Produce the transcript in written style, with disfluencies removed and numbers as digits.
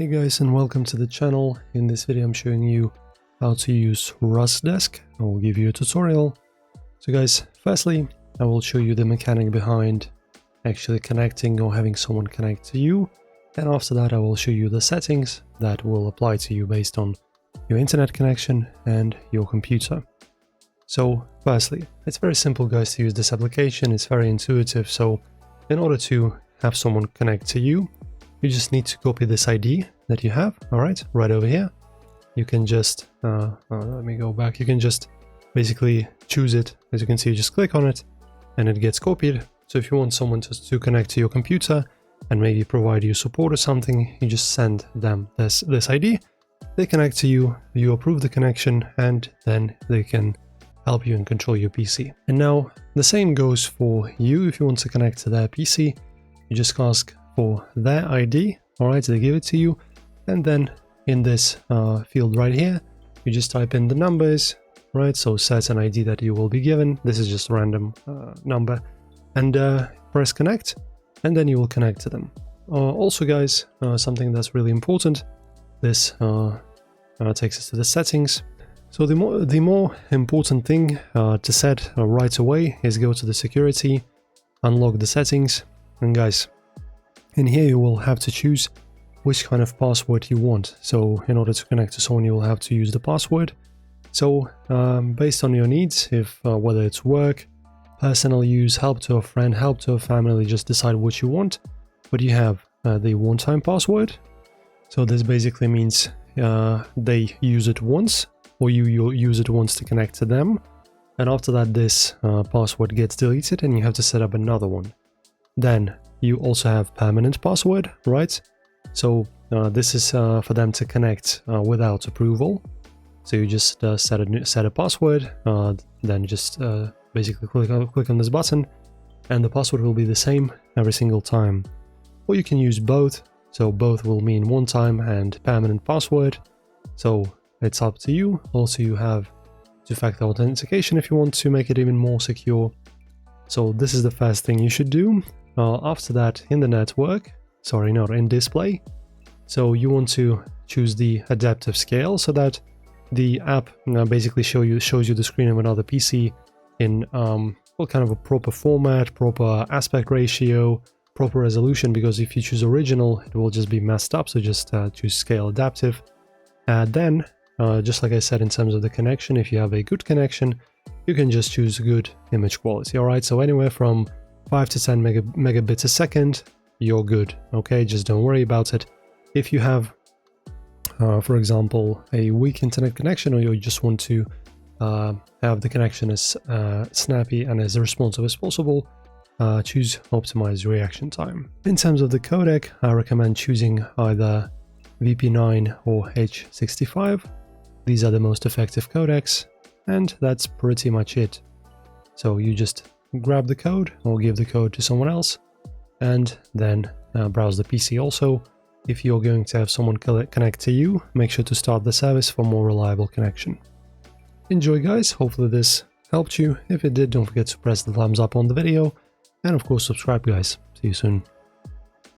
Hey guys, and welcome to the channel. In this video I'm showing you how to use RuskDesk. I will give you a tutorial. So guys, firstly I will show you the mechanic behind actually connecting or having someone connect to you, and after that I will show you the settings that will apply to you based on your internet connection and your computer. So firstly, it's very simple guys to use this application. It's very intuitive. So in order to have someone connect to you, you just need to copy this ID that you have, right over here. You can just, let me go back. You can just basically choose it. As you can see, you just click on it and it gets copied. So if you want someone to connect to your computer and maybe provide you support or something, you just send them this ID. They connect to you, you approve the connection, and then they can help you and control your PC. And now the same goes for you. If you want to connect to their PC, you just ask for their ID, alright, they give it to you, and then in this field right here, you just type in the numbers, right, so set an ID that you will be given. This is just a random number, and press connect, and then you will connect to them. Also guys, something that's really important, this takes us to the settings. So the more important thing to set right away is go to the security, unlock the settings, and guys, in here you will have to choose which kind of password you want. So in order to connect to someone, you will have to use the password. So based on your needs, if whether it's work, personal use, help to a friend, help to a family, just decide what you want. But you have the one-time password. So this basically means they use it once, or you use it once to connect to them. And after that, this password gets deleted and you have to set up another one. Then you also have permanent password, right? So this is for them to connect without approval. So you just set a password, then just basically click on this button, and the password will be the same every single time. Or you can use both. So both will mean one time and permanent password. So it's up to you. Also, you have two-factor authentication if you want to make it even more secure. So this is the first thing you should do. After that, in the network, sorry, not in display. So you want to choose the adaptive scale so that the app basically shows you the screen of another PC in well, kind of a proper format, proper aspect ratio, proper resolution, because if you choose original, it will just be messed up. So just choose scale adaptive. Then, just like I said, in terms of the connection, if you have a good connection, you can just choose good image quality. All right, so anywhere from 5 to 10 megabits a second, you're good. Okay, just don't worry about it. If you have, for example, a weak internet connection, or you just want to have the connection as snappy and as responsive as possible, choose optimize reaction time. In terms of the codec, I recommend choosing either VP9 or H65. These are the most effective codecs, and that's pretty much it. So you just grab the code or give the code to someone else, and then browse the PC. Also, if you're going to have someone connect to you, make sure to start the service for more reliable connection. Enjoy guys, hopefully this helped you. If it did, don't forget to press the thumbs up on the video, and of course subscribe guys. See you soon.